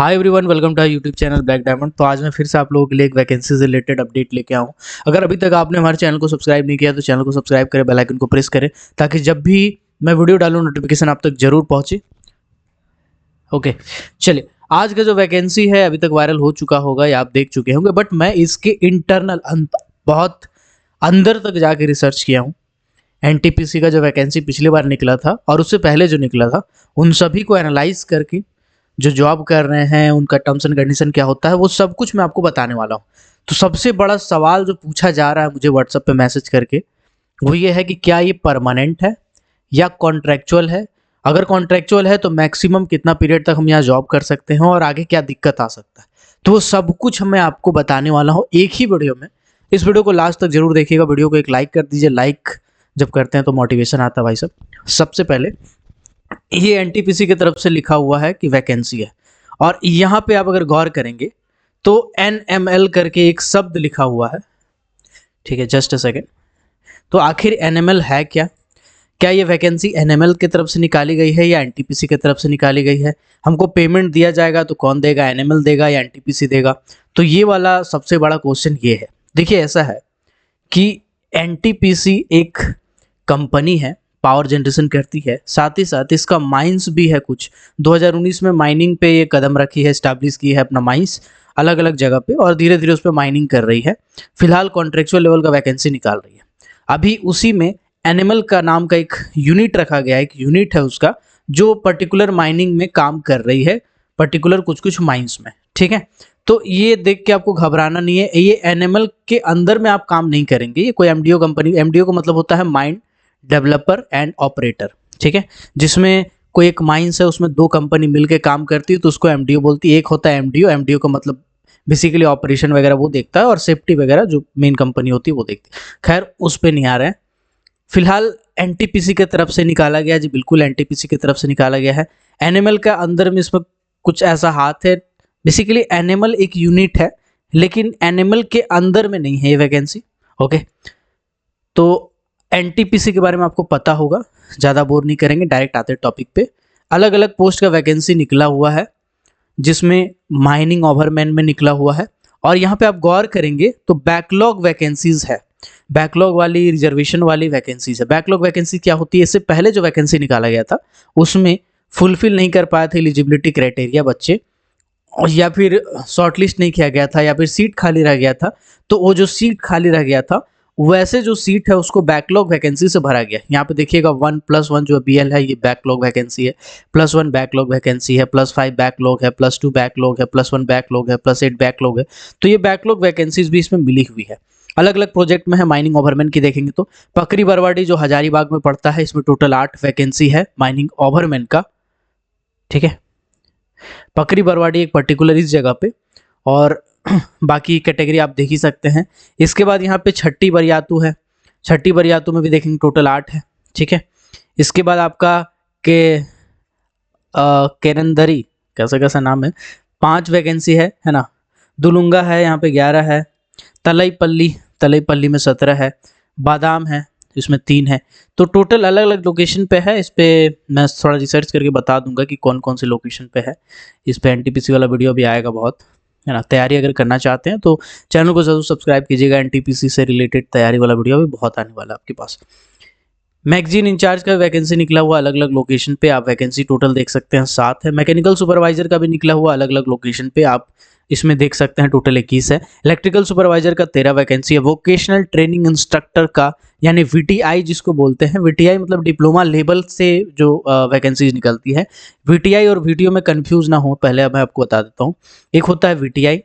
Hi everyone, welcome to YouTube channel Black Diamond. तो आज मैं फिर से आप लोगों के लिए एक वैकेंसी से रिलेटेड अपडेट लेके आऊँ। अगर अभी तक आपने हमारे चैनल को सब्सक्राइब नहीं किया तो चैनल को सब्सक्राइब करें, बेल आइकन को प्रेस करें ताकि जब भी मैं वीडियो डालूँ नोटिफिकेशन आप तक जरूर पहुँचे। ओके, चलिए आज का जो वैकेंसी है अभी तक वायरल हो चुका होगा या आप देख चुके होंगे, बट मैं इसके इंटरनल बहुत अंदर तक जाके रिसर्च किया हूँ। एनटीपीसी का जो वैकेंसी पिछली बार निकला था और उससे पहले जो निकला था उन सभी को एनालाइज करके जो जॉब कर रहे हैं उनका टर्म्स एंड कंडीशन क्या होता है वो सब कुछ मैं आपको बताने वाला हूँ। तो सबसे बड़ा सवाल जो पूछा जा रहा है मुझे व्हाट्सएप पे मैसेज करके वो ये है कि क्या ये परमानेंट है या कॉन्ट्रैक्चुअल है। अगर कॉन्ट्रैक्चुअल है तो मैक्सिमम कितना पीरियड तक हम यहाँ जॉब कर सकते हैं और आगे क्या दिक्कत आ सकता है, तो वो सब कुछ मैं आपको बताने वाला हूँ एक ही वीडियो में। इस वीडियो को लास्ट तक जरूर देखिएगा। वीडियो को एक लाइक कर दीजिए। लाइक जब करते हैं तो मोटिवेशन आता है भाई साहब। सबसे पहले ये एनटीपीसी की तरफ से लिखा हुआ है कि वैकेंसी है और यहाँ पे आप अगर गौर करेंगे तो एनएमएल करके एक शब्द लिखा हुआ है। ठीक है, जस्ट अ सेकेंड। तो आखिर एनएमएल है क्या? क्या ये वैकेंसी एनएमएल की तरफ से निकाली गई है या एनटीपीसी की तरफ से निकाली गई है? हमको पेमेंट दिया जाएगा तो कौन देगा, एनएमएल देगा या एनटीपीसी देगा? तो ये वाला सबसे बड़ा क्वेश्चन ये है। देखिए ऐसा है कि एनटीपीसी एक कंपनी है, पावर जनरेशन करती है, साथ ही साथ इसका माइंस भी है। कुछ 2019 में माइनिंग पे ये कदम रखी है, स्टैब्लिश की है अपना माइंस अलग अलग जगह पे और धीरे धीरे उस पर माइनिंग कर रही है। फिलहाल कॉन्ट्रेक्चुअल लेवल का वैकेंसी निकाल रही है। अभी उसी में एनिमल का नाम का एक यूनिट रखा गया है, एक यूनिट है उसका जो पर्टिकुलर माइनिंग में काम कर रही है, पर्टिकुलर कुछ कुछ माइंस में। ठीक है, तो ये देख के आपको घबराना नहीं है। ये एनिमल के अंदर में आप काम नहीं करेंगे। ये कोई एमडीओ कंपनी, एमडीओ का मतलब होता है माइंड डेवलपर एंड ऑपरेटर। ठीक है, जिसमें कोई एक माइंस है उसमें दो कंपनी मिलके काम करती है तो उसको एमडीओ बोलती है। एक होता है एमडीओ, एमडीओ का मतलब बेसिकली ऑपरेशन वगैरह वो देखता है और सेफ्टी वगैरह जो मेन कंपनी होती है वो देखती है। खैर उस पर नहीं आ रहे हैं फिलहाल। एनटीपीसी की तरफ से निकाला गया जी, बिल्कुल एनटीपीसी की तरफ से निकाला गया है। एनिमल का अंदर में इसमें कुछ ऐसा हाथ है। बेसिकली एनिमल एक यूनिट है लेकिन एनिमल के अंदर में नहीं है ये वैकेंसी। ओके, तो एनटीपीसी के बारे में आपको पता होगा, ज़्यादा बोर नहीं करेंगे, डायरेक्ट आते टॉपिक पे। अलग अलग पोस्ट का वैकेंसी निकला हुआ है जिसमें माइनिंग ओवरमैन में निकला हुआ है और यहाँ पे आप गौर करेंगे तो बैकलॉग वैकेंसीज है। बैकलॉग वाली, रिजर्वेशन वाली वैकेंसीज है। बैकलॉग वैकेंसी क्या होती है? इससे पहले जो वैकेंसी निकाला गया था उसमें फुलफिल नहीं कर पाए थे एलिजिबिलिटी क्राइटेरिया बच्चे, या फिर शॉर्टलिस्ट नहीं किया गया था या फिर सीट खाली रह गया था। तो वो जो सीट खाली रह गया था वैसे जो सीट है उसको बैकलॉग वैकेंसी से भरा गया। यहाँ पे देखिएगा 1+1 जो बीएल है ये बैकलॉग वैकेंसी है, +1 बैकलॉग वैकेंसी है, +5 बैकलॉग है, +2 बैकलॉग है, +1 बैकलॉग है, +8 बैकलॉग है। तो ये बैकलॉग वैकेंसीज भी इसमें मिली हुई है। अलग अलग प्रोजेक्ट में है। माइनिंग ओवरमैन की देखेंगे तो पकरी बरवाडी जो हजारीबाग में पड़ता है, इसमें टोटल 8 वैकेंसी है माइनिंग ओवरमैन का। ठीक है, पकरी बरवाडी एक पर्टिकुलर इस जगह पे, और बाकी कैटेगरी आप देख ही सकते हैं। इसके बाद यहाँ पे छट्टी बरियातू है। छट्टी बरियातू में भी देखेंगे टोटल 8 है। ठीक है, इसके बाद आपका के केरंदरी, कैसा कैसा नाम है, 5 वैकेंसी है ना। दुलुंगा है, यहाँ पे 11 है। तलईपल्ली, तलईपल्ली में 17 है। बादाम है, इसमें 3 है। तो टोटल अलग अलग लोकेशन पे है। इस पे मैं थोड़ा रिसर्च करके बता दूंगा कि कौन कौन से लोकेशन पे है। इस पे एनटीपीसी वाला वीडियो भी आएगा बहुत, है ना। तैयारी अगर करना चाहते हैं तो चैनल को जरूर सब्सक्राइब कीजिएगा। एनटीपीसी से रिलेटेड तैयारी वाला वीडियो भी बहुत आने वाला है आपके पास। मैगजीन इंचार्ज का वैकेंसी निकला हुआ अलग अलग लोकेशन पे, आप वैकेंसी टोटल देख सकते हैं 7 है। मैकेनिकल सुपरवाइजर का भी निकला हुआ अलग अलग लोकेशन पे, आप इसमें देख सकते हैं टोटल 21 है। इलेक्ट्रिकल सुपरवाइजर का 13 वैकेंसी है। वोकेशनल ट्रेनिंग इंस्ट्रक्टर का यानी वीटीआई जिसको बोलते हैं, वीटीआई मतलब डिप्लोमा लेवल से जो वैकेंसीज निकलती है। वीटीआई और वीटीओ में कंफ्यूज ना हो, पहले मैं आपको बता देता हूँ। एक होता है वीटीआई,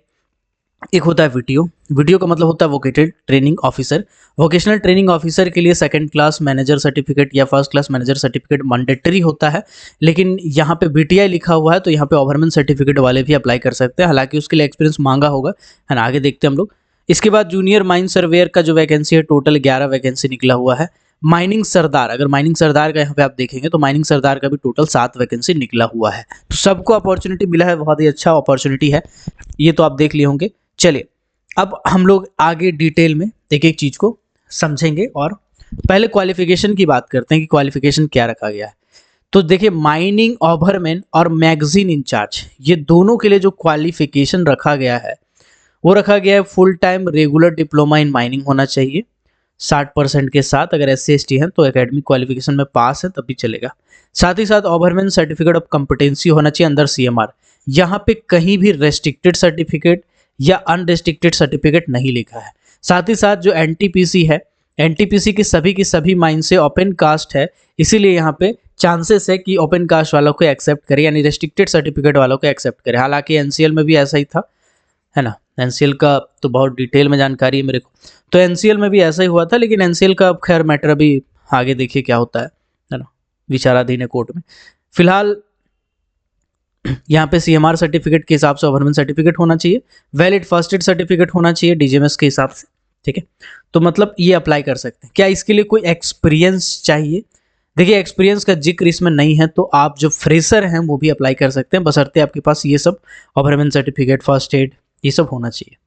एक होता है वीटीओ। वीटीओ का मतलब होता है vocated training officer. Vocational training officer के लिए सेकंड क्लास मैनेजर सर्टिफिकेट या first class manager certificate mandatory होता है, लेकिन यहाँ पे बीटीआई लिखा हुआ है तो यहाँ पे ओवरमैन सर्टिफिकेट वाले भी अप्लाई कर सकते हैं, हालांकि उसके लिए एक्सपीरियंस मांगा होगा, है ना। आगे देखते हैं हम लोग। इसके बाद जूनियर माइन सर्वेयर का जो वैकेंसी है टोटल 11 वैकेंसी निकला हुआ है। माइनिंग सरदार, अगर माइनिंग सरदार का यहाँ पे आप देखेंगे तो माइनिंग सरदार का भी टोटल 7 वैकेंसी निकला हुआ है। तो सबको अपॉर्चुनिटी मिला है, बहुत ही अच्छा अपॉर्चुनिटी है ये, तो आप देख लिए होंगे। चलिए अब हम लोग आगे डिटेल में एक एक चीज़ को समझेंगे और पहले क्वालिफिकेशन की बात करते हैं कि क्वालिफिकेशन क्या रखा गया है। तो देखिए माइनिंग ओवरमैन और मैगजीन इंचार्ज ये दोनों के लिए जो क्वालिफिकेशन रखा गया है वो रखा गया है full time regular diploma in mining होना चाहिए 60% के साथ। अगर SC/ST हैं तो एकेडमिक क्वालिफिकेशन में पास है तब भी चलेगा। साथ ही साथ ओवरमैन सर्टिफिकेट ऑफ कॉम्पिटेंसी होना चाहिए अंदर CMR। यहाँ पे कहीं भी रेस्ट्रिक्टेड सर्टिफिकेट या अनरेस्ट्रिक्टेड सर्टिफिकेट नहीं लिखा है। साथ ही साथ जो NTPC है, NTPC की सभी माइन से ओपन कास्ट है, इसीलिए यहाँ पे चांसेस है कि ओपन कास्ट वालों को एक्सेप्ट करे, यानी रेस्ट्रिक्टेड सर्टिफिकेट वालों को एक्सेप्ट करे। हालांकि NCL में भी ऐसा ही था, है ना। NCL का तो बहुत डिटेल में जानकारी है मेरे को, तो NCL में भी ऐसा ही हुआ था, लेकिन NCL का खैर मैटर अभी आगे देखिए क्या होता है ना, विचाराधीन है कोर्ट में। फिलहाल यहाँ पे CMR सर्टिफिकेट के हिसाब से ओवरमैन सर्टिफिकेट होना चाहिए, वैलिड फर्स्ट एड सर्टिफिकेट होना चाहिए DGMS के हिसाब से, ठीक है। तो मतलब ये अप्लाई कर सकते हैं। क्या इसके लिए कोई एक्सपीरियंस चाहिए? देखिए एक्सपीरियंस का जिक्र इसमें नहीं है, तो आप जो फ्रेशर हैं वो भी अप्लाई कर सकते हैं, बशर्ते आपके पास ये सब ओवरमैन सर्टिफिकेट, फर्स्ट एड, ये सब होना चाहिए।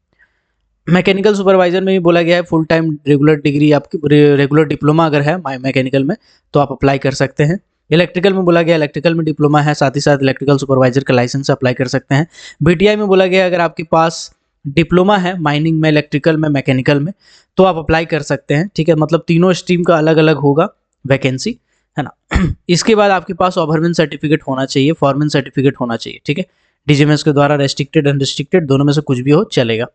मैकेनिकल सुपरवाइजर में भी बोला गया है फुल टाइम रेगुलर डिग्री, आपकी रेगुलर डिप्लोमा अगर है मैकेनिकल में तो आप अप्लाई कर सकते हैं। इलेक्ट्रिकल में बोला गया इलेक्ट्रिकल में डिप्लोमा है, साथ ही साथ इलेक्ट्रिकल सुपरवाइजर का लाइसेंस अप्लाई कर सकते हैं। BTI में बोला गया अगर आपके पास डिप्लोमा है माइनिंग में, इलेक्ट्रिकल में, मैकेनिकल में, तो आप अप्लाई कर सकते हैं, ठीक है। मतलब तीनों स्ट्रीम का अलग अलग होगा वैकेंसी, है ना। इसके बाद आपके पास ओवरमैन सर्टिफिकेट होना चाहिए, फॉरमैन सर्टिफिकेट होना चाहिए, ठीक है। DGMS के द्वारा रेस्ट्रिक्टेड अनरेस्ट्रिक्टेड दोनों में से कुछ भी हो चलेगा।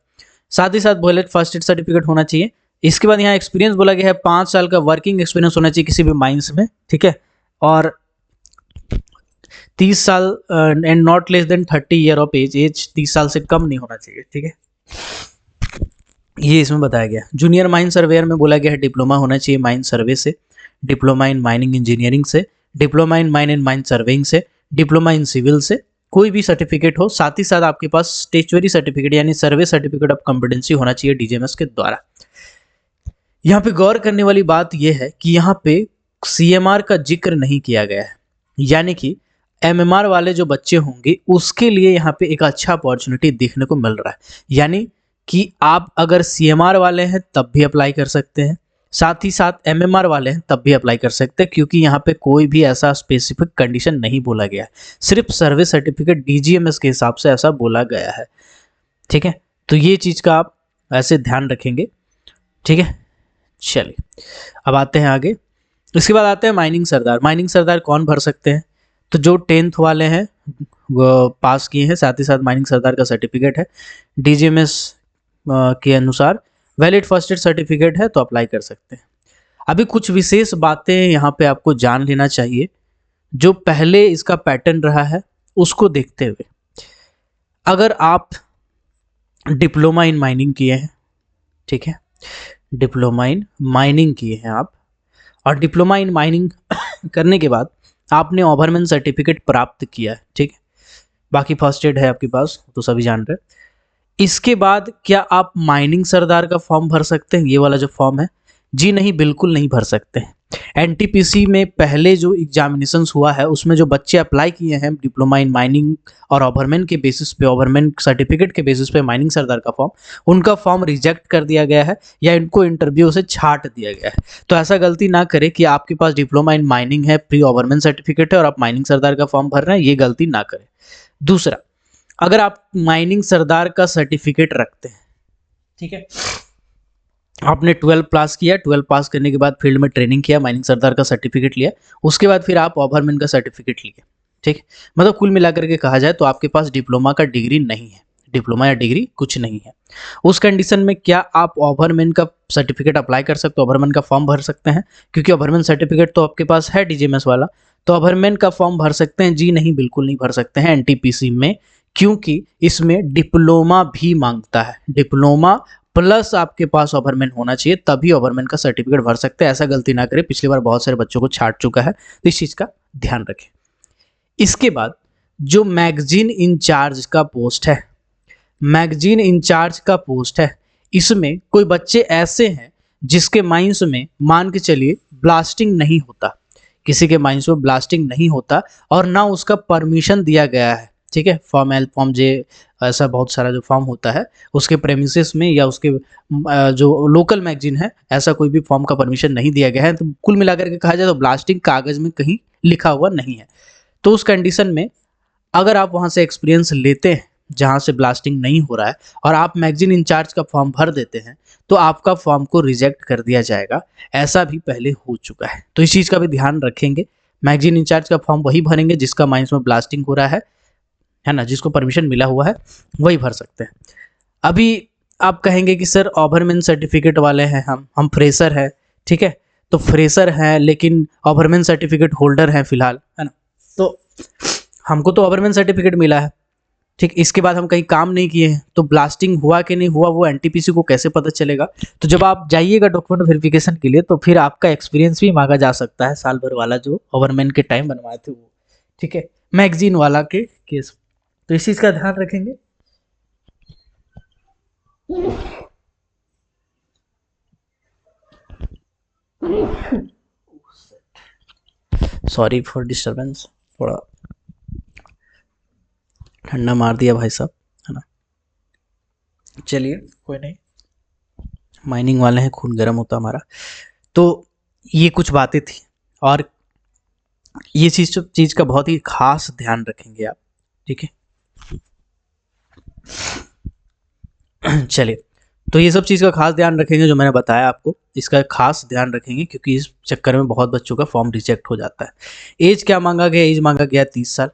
साथ ही साथ वैलिड फर्स्ट एड सर्टिफिकेट होना चाहिए। इसके बाद यहाँ एक्सपीरियंस बोला गया है 5 साल का वर्किंग एक्सपीरियंस होना चाहिए किसी भी माइंस में, ठीक है। और 30 साल and not less than 30 year of age, 30 साल से कम नहीं होना चाहिए, ठीक है। ये इसमें बताया गया। जूनियर माइन सर्वेयर में बोला गया है डिप्लोमा होना चाहिए माइन सर्वे से, डिप्लोमा इन माइनिंग इंजीनियरिंग से, diploma in mine and mine surveying से, डिप्लोमा इन सिविल से, कोई भी सर्टिफिकेट हो। साथ ही साथ आपके पास स्टेचुअरी सर्टिफिकेट यानी सर्वे सर्टिफिकेट ऑफ कॉम्पिटेंसी होना चाहिए DGMS के द्वारा। यहाँ पे गौर करने वाली बात यह है कि यहाँ पे CMR का जिक्र नहीं किया गया है, यानी कि MMR वाले जो बच्चे होंगे उसके लिए यहाँ पे एक अच्छा अपॉर्चुनिटी देखने को मिल रहा है। यानी कि आप अगर CMR वाले हैं तब भी अप्लाई कर सकते हैं, साथ ही साथ MMR वाले हैं तब भी अप्लाई कर सकते हैं, क्योंकि यहाँ पे कोई भी ऐसा स्पेसिफिक कंडीशन नहीं बोला गया है, सिर्फ सर्विस सर्टिफिकेट DGMS के हिसाब से ऐसा बोला गया है, ठीक है। तो ये चीज़ का आप ऐसे ध्यान रखेंगे, ठीक है। चलिए अब आते हैं आगे। इसके बाद आते हैं माइनिंग सरदार। माइनिंग सरदार कौन भर सकते हैं? तो जो 10th वाले हैं वो पास किए हैं, साथ ही साथ माइनिंग सरदार का सर्टिफिकेट है, DGMS के अनुसार वैलिड फर्स्ट एड सर्टिफिकेट है तो अप्लाई कर सकते हैं। अभी कुछ विशेष बातें यहाँ पे आपको जान लेना चाहिए, जो पहले इसका पैटर्न रहा है उसको देखते हुए। अगर आप डिप्लोमा इन माइनिंग किए हैं, ठीक है, डिप्लोमा इन माइनिंग किए हैं आप, और डिप्लोमा इन माइनिंग करने के बाद आपने ओवरमैन सर्टिफिकेट प्राप्त किया है, ठीक है, बाकी फर्स्ट एड है आपके पास तो सभी जान रहे हैं। इसके बाद क्या आप माइनिंग सरदार का फॉर्म भर सकते हैं? ये वाला जो फॉर्म है, जी नहीं, बिल्कुल नहीं भर सकते हैं। NTPC में पहले जो एग्जामिनेशंस हुआ है उसमें जो बच्चे अप्लाई किए हैं डिप्लोमा इन माइनिंग और ओवरमैन के बेसिस पे, ओवरमैन सर्टिफिकेट के बेसिस पे माइनिंग सरदार का फॉर्म, उनका फॉर्म रिजेक्ट कर दिया गया है या इनको इंटरव्यू से छाट दिया गया है। तो ऐसा गलती ना करें कि आपके पास डिप्लोमा इन माइनिंग है, प्री ओवरमैन सर्टिफिकेट है और आप माइनिंग सरदार का फॉर्म भर रहे हैं, ये गलती ना करें। दूसरा, अगर आप माइनिंग सरदार का सर्टिफिकेट रखते हैं, ठीक है, आपने 12 पास किया, 12 पास करने के बाद फील्ड में ट्रेनिंग किया, माइनिंग सरदार का सर्टिफिकेट लिया, उसके बाद फिर आप ओवरमैन का सर्टिफिकेट लिए, ठीक, मतलब कुल मिलाकर के कहा जाए तो आपके पास डिप्लोमा का डिग्री नहीं है, डिप्लोमा या डिग्री कुछ नहीं है। उस कंडीशन में क्या आप ओवरमैन का सर्टिफिकेट अप्लाई कर सकते हो, ओवरमैन का फॉर्म भर सकते हैं? क्योंकि ओवरमैन सर्टिफिकेट तो आपके पास है DGMS वाला, तो ओवरमैन का फॉर्म भर सकते हैं? जी नहीं, बिल्कुल नहीं भर सकते हैं NTPC में, क्योंकि इसमें डिप्लोमा भी मांगता है, डिप्लोमा प्लस आपके पास ओवरमैन होना चाहिए, तभी ओवरमैन का सर्टिफिकेट भर सकते हैं। ऐसा गलती ना करें, पिछली बार बहुत सारे बच्चों को छाट चुका है, तो इस चीज़ का ध्यान रखें। इसके बाद जो मैगजीन इंचार्ज का पोस्ट है, मैगजीन इंचार्ज का पोस्ट है, इसमें कोई बच्चे ऐसे हैं जिसके माइंस में मान के चलिए ब्लास्टिंग नहीं होता, किसी के माइंस में ब्लास्टिंग नहीं होता और ना उसका परमिशन दिया गया है, ठीक है, फॉर्म L, फॉर्म J, ऐसा बहुत सारा जो फॉर्म होता है उसके प्रेमिसेस में या उसके जो लोकल मैगजीन है, ऐसा कोई भी फॉर्म का परमिशन नहीं दिया गया है। तो कुल मिलाकर के कहा जाए तो ब्लास्टिंग कागज में कहीं लिखा हुआ नहीं है। तो उस कंडीशन में अगर आप वहाँ से एक्सपीरियंस लेते हैं जहाँ से ब्लास्टिंग नहीं हो रहा है और आप मैगजीन इंचार्ज का फॉर्म भर देते हैं तो आपका फॉर्म को रिजेक्ट कर दिया जाएगा। ऐसा भी पहले हो चुका है, तो इस चीज़ का भी ध्यान रखेंगे। मैगजीन इंचार्ज का फॉर्म वही भरेंगे जिसका माइंस में ब्लास्टिंग हो रहा है ना, जिसको परमिशन मिला हुआ है वही भर सकते हैं। अभी आप कहेंगे कि सर ओवरमैन सर्टिफिकेट वाले हैं, हम फ्रेशर है, ठीक है, तो फ्रेशर है लेकिन ओवरमैन सर्टिफिकेट होल्डर है फिलहाल, है ना, तो हमको तो ओवरमैन सर्टिफिकेट मिला है, ठीक, इसके बाद हम कहीं काम नहीं किए हैं तो ब्लास्टिंग हुआ कि नहीं हुआ वो एनटीपीसी को कैसे पता चलेगा। तो जब आप जाइएगा डॉक्यूमेंट वेरिफिकेशन के लिए तो फिर आपका एक्सपीरियंस भी मांगा जा सकता है, साल भर वाला जो ओवरमैन के टाइम बनवाए थे वो, ठीक है, मैगजीन वाला के केस। तो इस चीज़ का ध्यान रखेंगे। सॉरी फॉर डिस्टर्बेंस, थोड़ा ठंडा मार दिया भाई साहब, है ना। चलिए कोई नहीं, माइनिंग वाले हैं, खून गर्म होता हमारा। तो ये कुछ बातें थी और ये चीज़ का बहुत ही खास ध्यान रखेंगे आप, ठीक है। चलिए, तो ये सब चीज़ का खास ध्यान रखेंगे जो मैंने बताया आपको, इसका खास ध्यान रखेंगे क्योंकि इस चक्कर में बहुत बच्चों का फॉर्म रिजेक्ट हो जाता है। एज क्या मांगा गया? एज मांगा गया 30 साल,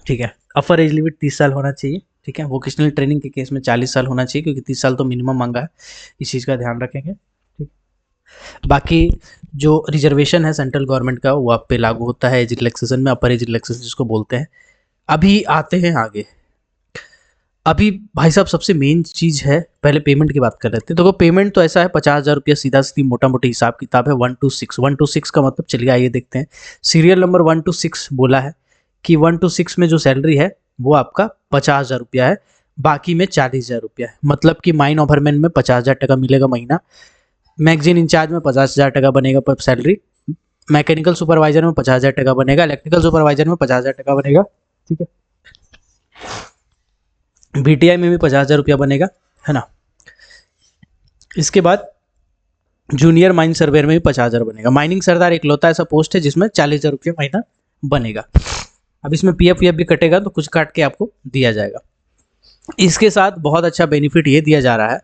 ठीक है। अपर एज लिमिट 30 साल होना चाहिए, ठीक है। वोकेशनल ट्रेनिंग के केस में 40 साल होना चाहिए क्योंकि 30 साल तो मिनिमम मांगा है, इस चीज़ का ध्यान रखेंगे, ठीक। बाकी जो रिजर्वेशन है सेंट्रल गवर्नमेंट का वो आप पे लागू होता है एज रिलैक्सेशन में, अपर एज रिलैक्सेशन जिसको बोलते हैं। अभी आते हैं आगे। अभी भाई साहब सबसे मेन चीज़ है, पहले पेमेंट की बात कर लेते हैं। तो पेमेंट तो ऐसा है 50,000 रुपया सीधा सीधी मोटा मोटी हिसाब किताब है। 1 to 6, 1 to 6 का मतलब चलिए आइए देखते हैं। सीरियल नंबर 1 to 6 बोला है कि 1 to 6 में जो सैलरी है वो आपका 50,000 रुपया है, बाकी में 40,000 रुपया है। मतलब कि माइन ओवरमैन में 50,000 टका मिलेगा महीना, मैगजीन इंचार्ज में 50,000 टका बनेगा पर सैलरी, मैकेनिकल सुपरवाइजर में 50,000 टका बनेगा, इलेक्ट्रिकल सुपरवाइजर में 50,000 टका बनेगा, ठीक है। बीटीआई में भी 50,000 रुपया बनेगा, है ना। इसके बाद जूनियर माइन सर्वेयर में भी 50,000 बनेगा। माइनिंग सरदार इकलौता ऐसा पोस्ट है जिसमें 40,000 रुपया महीना बनेगा। अब इसमें पीएफ भी कटेगा तो कुछ काट के आपको दिया जाएगा। इसके साथ बहुत अच्छा बेनिफिट ये दिया जा रहा है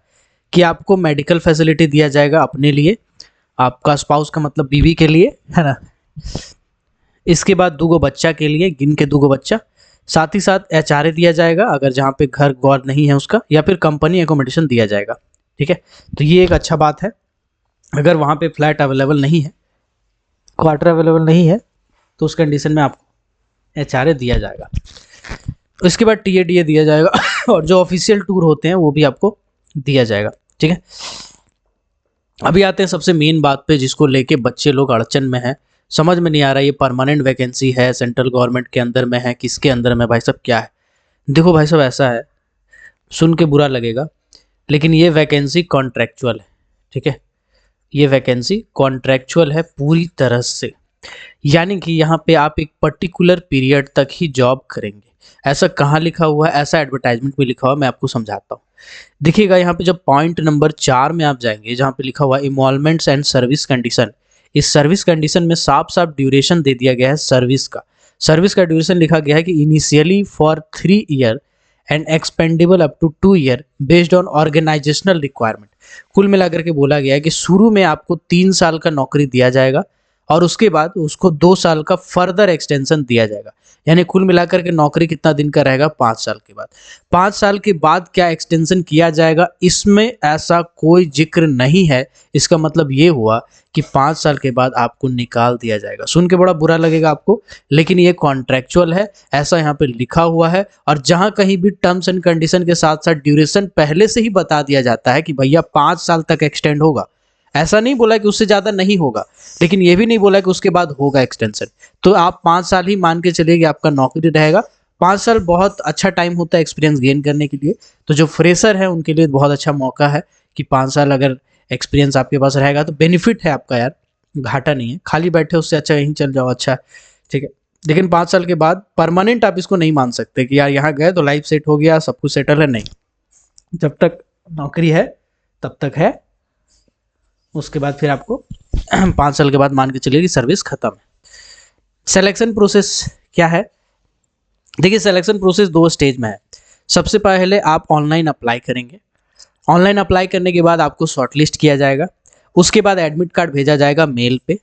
कि आपको मेडिकल फैसिलिटी दिया जाएगा अपने लिए, आपका स्पाउस का मतलब बीवी के लिए, है ना। इसके बाद 2 बच्चा के लिए, गिन के 2 बच्चा, साथ ही साथ एचआरए दिया जाएगा अगर जहाँ पे घर गौर नहीं है उसका, या फिर कंपनी एकोमोडेशन दिया जाएगा, ठीक है। तो ये एक अच्छा बात है। अगर वहाँ पे फ्लैट अवेलेबल नहीं है, क्वार्टर अवेलेबल नहीं है, तो उस कंडीशन में आपको एचआरए दिया जाएगा। उसके बाद टीएडीए दिया जाएगा और जो ऑफिशियल टूर होते हैं वो भी आपको दिया जाएगा, ठीक है। अभी आते हैं सबसे मेन बात पे जिसको लेके बच्चे लोग अड़चन में हैं, समझ में नहीं आ रहा ये परमानेंट वैकेंसी है, सेंट्रल गवर्नमेंट के अंदर में है, किसके अंदर में भाई साहब क्या है। देखो भाई साहब ऐसा है, सुन के बुरा लगेगा लेकिन ये वैकेंसी कॉन्ट्रैक्चुअल है, ठीक है। ये वैकेंसी कॉन्ट्रैक्चुअल है पूरी तरह से, यानी कि यहाँ पे आप एक पर्टिकुलर पीरियड तक ही जॉब करेंगे। ऐसा कहाँ लिखा हुआ है? ऐसा एडवर्टाइजमेंट में लिखा हुआ है, मैं आपको समझाता हूँ। देखिएगा यहाँ पे जब पॉइंट नंबर 4 में आप जाएंगे जहाँ पे लिखा हुआ है इमॉल्वमेंट्स एंड सर्विस कंडीशन, इस सर्विस कंडीशन में साफ साफ ड्यूरेशन दे दिया गया है सर्विस का। सर्विस का ड्यूरेशन लिखा गया है कि initially for 3 year and expandable up to 2 year based on organisational requirement. कुल मिलाकर के बोला गया है कि शुरू में आपको 3 साल का नौकरी दिया जाएगा और उसके बाद उसको 2 साल का फर्दर एक्सटेंशन दिया जाएगा। यानी कुल मिलाकर के नौकरी कितना दिन का रहेगा? 5 साल के बाद। 5 साल के बाद क्या एक्सटेंशन किया जाएगा इसमें ऐसा कोई जिक्र नहीं है। इसका मतलब ये हुआ कि 5 साल के बाद आपको निकाल दिया जाएगा। सुन के बड़ा बुरा लगेगा आपको, लेकिन ये कॉन्ट्रैक्चुअल है, ऐसा यहाँ पे लिखा हुआ है। और जहाँ कहीं भी टर्म्स एंड कंडीशन के साथ साथ ड्यूरेशन पहले से ही बता दिया जाता है कि भैया 5 साल तक एक्सटेंड होगा, ऐसा नहीं बोला कि उससे ज़्यादा नहीं होगा, लेकिन ये भी नहीं बोला कि उसके बाद होगा एक्सटेंशन। तो आप 5 साल ही मान के चलिए कि आपका नौकरी रहेगा। 5 साल बहुत अच्छा टाइम होता है एक्सपीरियंस गेन करने के लिए। तो जो फ्रेशर है उनके लिए बहुत अच्छा मौका है कि 5 साल अगर एक्सपीरियंस आपके पास रहेगा तो बेनिफिट है आपका यार, घाटा नहीं है। खाली बैठे उससे अच्छा यहीं चल जाओ, अच्छा, ठीक है। लेकिन 5 साल के बाद परमानेंट आप इसको नहीं मान सकते कि यार यहाँ गए तो लाइफ सेट हो गया, सब कुछ सेटल है, नहीं। जब तक नौकरी है तब तक है, उसके बाद फिर आपको 5 साल के बाद मान के चलिए कि सर्विस खत्म है। सिलेक्शन प्रोसेस क्या है? देखिए सिलेक्शन प्रोसेस 2 स्टेज में है। सबसे पहले आप ऑनलाइन अप्लाई करेंगे। ऑनलाइन अप्लाई करने के बाद आपको शॉर्टलिस्ट किया जाएगा। उसके बाद एडमिट कार्ड भेजा जाएगा मेल पे।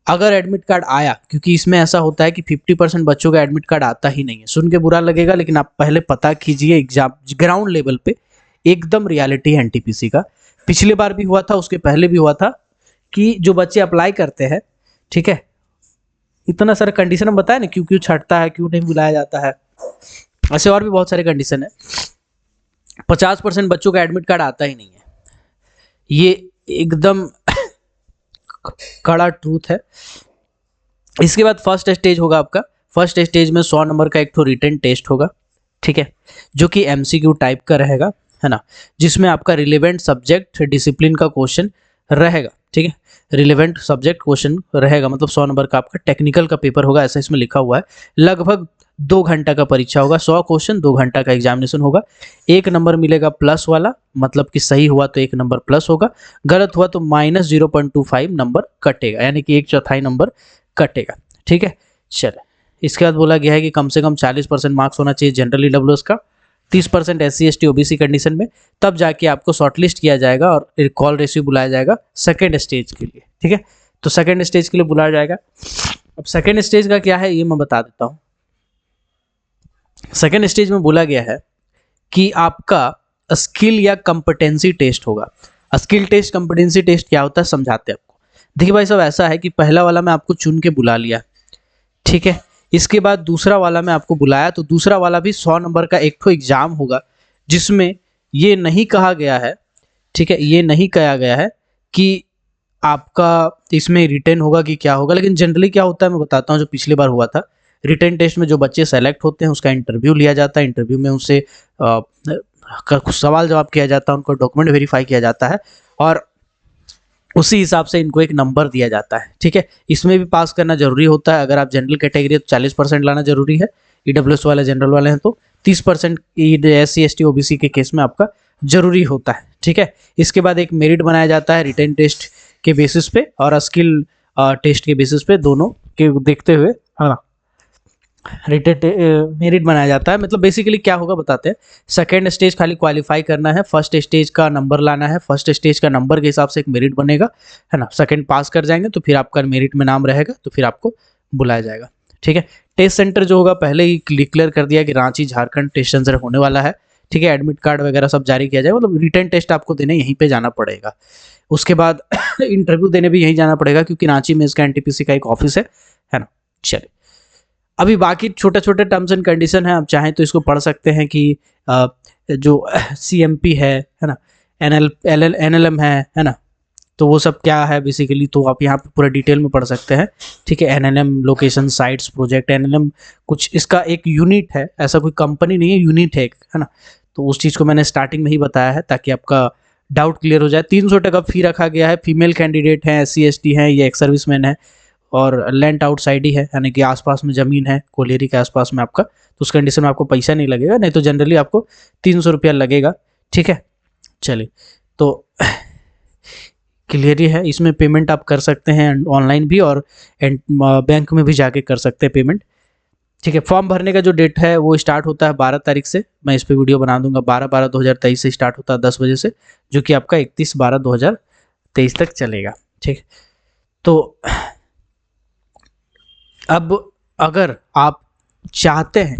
अगर एडमिट कार्ड आया, क्योंकि इसमें ऐसा होता है कि 50% बच्चों का एडमिट कार्ड आता ही नहीं है, सुन के बुरा लगेगा लेकिन आप पहले पता कीजिए एग्जाम ग्राउंड लेवल पे एकदम रियलिटी है एनटीपीसी का। पिछले बार भी हुआ था, उसके पहले भी हुआ था कि जो बच्चे अप्लाई करते हैं, ठीक है, इतना सारा कंडीशन हम बताया ना, क्यों क्यों छटता है, क्यों नहीं बुलाया जाता है, ऐसे और भी बहुत सारे कंडीशन है। 50% बच्चों का एडमिट कार्ड आता ही नहीं है, ये एकदम कड़ा ट्रूथ है। इसके बाद फर्स्ट स्टेज होगा आपका। फर्स्ट स्टेज में 100 नंबर का एक तो रिटन टेस्ट होगा, ठीक है, जो कि एमसीक्यू टाइप का रहेगा, है ना, जिसमें आपका रिलेवेंट सब्जेक्ट डिसिप्लिन का क्वेश्चन रहेगा, ठीक है, रिलेवेंट सब्जेक्ट क्वेश्चन रहेगा, मतलब 100 नंबर का आपका टेक्निकल का पेपर होगा, ऐसा इसमें लिखा हुआ है। लगभग 2 घंटा का परीक्षा होगा, 100 क्वेश्चन, 2 घंटा का एग्जामिनेशन होगा। 1 नंबर मिलेगा प्लस वाला, मतलब कि सही हुआ तो 1 नंबर प्लस होगा, गलत हुआ तो -0.25 नंबर कटेगा, यानी कि 1/4 नंबर कटेगा, ठीक है। चलिए, इसके बाद बोला गया है कि कम से कम 40% मार्क्स होना चाहिए जनरल ईडब्ल्यूएस का, 30% SC ST OBC कंडीशन में, तब जाके आपको शॉर्टलिस्ट किया जाएगा और कॉल रेशियो बुलाया जाएगा सेकेंड स्टेज के लिए, ठीक है। तो सेकेंड स्टेज के लिए बुलाया जाएगा। अब सेकेंड स्टेज का क्या है ये मैं बता देता हूँ। सेकेंड स्टेज में बोला गया है कि आपका स्किल या कंपिटेंसी टेस्ट होगा। स्किल टेस्ट कंपिटेंसी टेस्ट क्या होता है समझाते हैं आपको। देखिए भाई साहब, ऐसा है कि पहला वाला मैं आपको चुन के बुला लिया, ठीक है, इसके बाद दूसरा वाला मैं आपको बुलाया, तो दूसरा वाला भी 100 नंबर का एक तो एग्जाम होगा, जिसमें ये नहीं कहा गया है, ठीक है, ये नहीं कहा गया है कि आपका इसमें रिटेन होगा कि क्या होगा, लेकिन जनरली क्या होता है मैं बताता हूँ। जो पिछले बार हुआ था, रिटेन टेस्ट में जो बच्चे सेलेक्ट होते हैं उसका इंटरव्यू लिया जाता है। इंटरव्यू में उनसे कुछ सवाल जवाब किया जाता है, उनको डॉक्यूमेंट वेरीफाई किया जाता है और उसी हिसाब से इनको एक नंबर दिया जाता है, ठीक है। इसमें भी पास करना जरूरी होता है। अगर आप जनरल कैटेगरी है तो 40% लाना जरूरी है, ईडब्ल्यूएस वाले जनरल वाले हैं तो 30% SC ST OBC के केस में आपका जरूरी होता है, ठीक है। इसके बाद एक मेरिट बनाया जाता है रिटेन टेस्ट के बेसिस पे और स्किल टेस्ट के बेसिस पे, दोनों के देखते हुए, है ना, मेरिट बनाया जाता है। मतलब बेसिकली क्या होगा बताते हैं। सेकेंड स्टेज खाली क्वालिफाई करना है, फर्स्ट स्टेज का नंबर लाना है, फर्स्ट स्टेज का नंबर के हिसाब से एक मेरिट बनेगा, है ना। सेकेंड पास कर जाएंगे तो फिर आपका मेरिट में नाम रहेगा, तो फिर आपको बुलाया जाएगा, ठीक है। टेस्ट सेंटर जो होगा पहले ही क्लियर कर दिया कि रांची झारखंड टेस्ट सेंटर होने वाला है, ठीक है। एडमिट कार्ड वगैरह सब जारी किया जाएगा, मतलब रिटर्न टेस्ट आपको देने यहीं पे जाना पड़ेगा। उसके बाद इंटरव्यू देने भी यहीं जाना पड़ेगा, क्योंकि रांची में इसका एनटीपीसी का एक ऑफिस है ना। चलिए, अभी बाकी छोटे छोटे टर्म्स एंड कंडीशन है, आप चाहें तो इसको पढ़ सकते हैं कि जो CMP है ना, NLM है ना, तो वो सब क्या है बेसिकली, तो आप यहाँ पे पूरा डिटेल में पढ़ सकते हैं, ठीक है। NLM location sites project, NLM कुछ इसका एक यूनिट है, ऐसा कोई कंपनी नहीं है, यूनिट है ना। तो उस चीज़ को मैंने स्टार्टिंग में ही बताया है ताकि आपका डाउट क्लियर हो जाए। 300 टका फी रखा गया है, फीमेल कैंडिडेट हैं, SC ST हैं, ये एक्स सर्विसमैन है और लैंड आउटसाइड ही है, यानी कि आसपास में ज़मीन है कोलेरी के आसपास में आपका, तो उस कंडीशन में आपको पैसा नहीं लगेगा, नहीं तो जनरली आपको 300 रुपया लगेगा, ठीक है। चलिए, तो क्लियर ही है। इसमें पेमेंट आप कर सकते हैं ऑनलाइन भी और बैंक में भी जाके कर सकते हैं पेमेंट, ठीक है। फॉर्म भरने का जो डेट है वो स्टार्ट होता है 12 तारीख से, मैं इस पर वीडियो बना दूंगा। 12/12/2023 से स्टार्ट होता है 10 बजे से, जो कि आपका 31/12/2023 तक चलेगा, ठीक। तो अब अगर आप चाहते हैं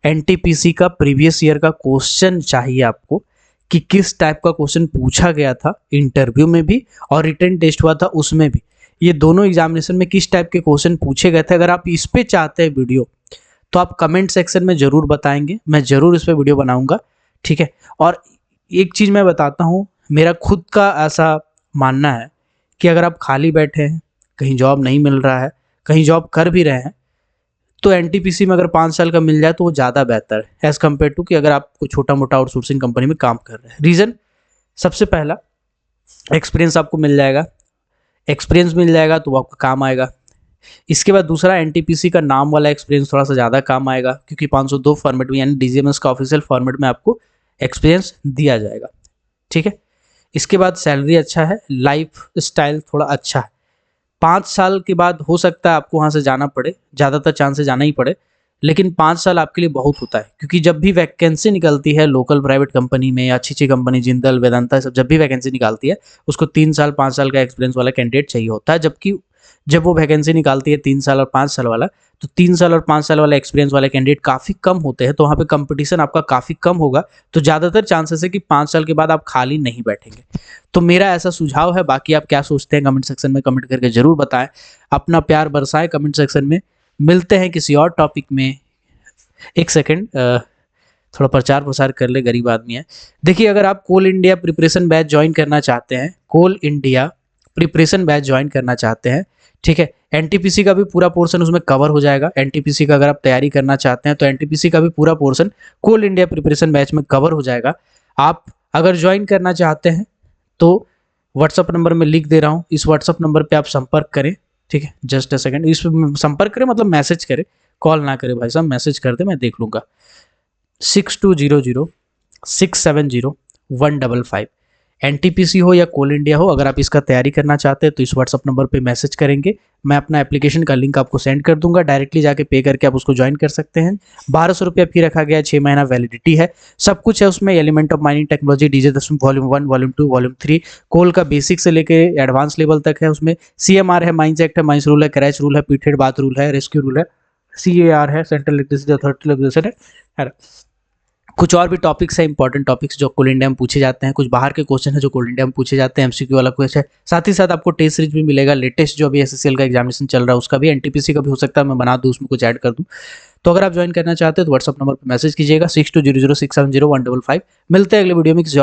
एनटीपीसी का प्रीवियस ईयर का क्वेश्चन चाहिए आपको कि किस टाइप का क्वेश्चन पूछा गया था इंटरव्यू में भी और रिटन टेस्ट हुआ था उसमें भी, ये दोनों एग्जामिनेशन में किस टाइप के क्वेश्चन पूछे गए थे, अगर आप इस पे चाहते हैं वीडियो तो आप कमेंट सेक्शन में ज़रूर बताएंगे, मैं ज़रूर इस पर वीडियो बनाऊंगा, ठीक है। और एक चीज़ मैं बताता हूँ, मेरा खुद का ऐसा मानना है कि अगर आप खाली बैठे हैं, कहीं जॉब नहीं मिल रहा है, कहीं जॉब कर भी रहे हैं, तो एनटीपीसी में अगर 5 साल का मिल जाए तो वो ज़्यादा बेहतर है एज़ कम्पेयर टू कि अगर आप कोई छोटा मोटा आउटसोर्सिंग कंपनी में काम कर रहे हैं। रीज़न, सबसे पहला एक्सपीरियंस आपको मिल जाएगा, एक्सपीरियंस मिल जाएगा तो वो आपका काम आएगा। इसके बाद दूसरा, एनटीपीसी का नाम वाला एक्सपीरियंस थोड़ा सा ज़्यादा काम आएगा, क्योंकि 502 फॉर्मेट में यानी डीजीएमएस का ऑफिशियल फॉर्मेट में आपको एक्सपीरियंस दिया जाएगा, ठीक है। इसके बाद सैलरी अच्छा है, लाइफ स्टाइल थोड़ा अच्छा है, 5 साल के बाद हो सकता है आपको वहाँ से जाना पड़े, ज़्यादातर चांस है जाना ही पड़े, लेकिन 5 साल आपके लिए बहुत होता है, क्योंकि जब भी वैकेंसी निकलती है लोकल प्राइवेट कंपनी में या अच्छी कंपनी जिंदल वेदांता सब जब भी वैकेंसी निकालती है उसको 3 साल 5 साल का एक्सपीरियंस वाला कैंडिडेट चाहिए होता है। जबकि जब वो वैकेंसी निकालती है 3 साल और 5 साल वाला, तो 3 साल और 5 साल वाला एक्सपीरियंस वाले कैंडिडेट काफ़ी कम होते हैं, तो वहाँ पे कंपटीशन आपका काफ़ी कम होगा, तो ज़्यादातर चांसेस है कि 5 साल के बाद आप खाली नहीं बैठेंगे। तो मेरा ऐसा सुझाव है, बाकी आप क्या सोचते हैं कमेंट सेक्शन में कमेंट करके ज़रूर बताएं, अपना प्यार बरसाएं कमेंट सेक्शन में। मिलते हैं किसी और टॉपिक में। एक सेकेंड, थोड़ा प्रचार प्रसार कर ले, गरीब आदमी है। देखिए, अगर आप कोल इंडिया प्रिपरेशन बैच ज्वाइन करना चाहते हैं, कोल इंडिया प्रिपरेशन बैच ज्वाइन करना चाहते हैं, ठीक है, एनटीपीसी का भी पूरा पोर्शन उसमें कवर हो जाएगा। एनटीपीसी का अगर आप तैयारी करना चाहते हैं तो एनटीपीसी का भी पूरा पोर्शन कोल इंडिया प्रिपरेशन बैच में कवर हो जाएगा। आप अगर ज्वाइन करना चाहते हैं तो व्हाट्सअप नंबर में लिख दे रहा हूँ, इस व्हाट्सअप नंबर पे आप संपर्क करें, ठीक है, जस्ट अ सेकंड, इस पे संपर्क करें मतलब मैसेज करें, कॉल ना करें भाई साहब, मैसेज कर दे, मैं देख लूँगा। 6200-670-155। एनटीपीसी हो या कोल इंडिया हो, अगर आप इसका तैयारी करना चाहते हैं तो इस व्हाट्सअप नंबर पे मैसेज करेंगे, मैं अपना एप्लीकेशन का लिंक आपको सेंड कर दूंगा, डायरेक्टली जाके पे करके आप उसको ज्वाइन कर सकते हैं। 1200 रुपया फी रखा गया है, 6 महीना वैलिडिटी है, सब कुछ है उसमें, element of mining technology DJ 10 volume 1 volume 2 volume 3, कोल का बेसिक से लेके एडवांस लेवल तक है उसमें। सीएमआर है, माइंस एक्ट है, माइंस रूल है, क्रैच रूल है, पीटेड बात रूल है, रेस्क्यू रूल है, सीएआर है, सेंट्रल इलेक्ट्रिसिटी अथॉरिटी रेगुलेशन है। कुछ और भी टॉपिक्स है, इंपॉर्टेंट टॉपिक्स जो कोल इंडिया में पूछे जाते हैं, कुछ बाहर के क्वेश्चन है जो कोल इंडिया में पूछे जाते हैं, एमसीक्यू वाला क्वेश्चन है, साथ ही साथ आपको टेस्ट सीरीज भी मिलेगा, लेटेस्ट जो अभी एसएससीएल का एग्जामिनेशन चल रहा है उसका भी, एनटीपीसी का भी हो सकता है मैं बना दूँ उसमें कुछ ऐड कर दूँ। तो अगर आप ज्वाइन करना चाहते हैं तो व्हाट्सअप नंबर पर मैसेज कीजिएगा 6200670155। मिलते हैं अगले वीडियो में किसी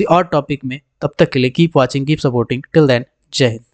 और टॉपिक में, तब तक के लिए keep watching, keep supporting, till then जय हिंद।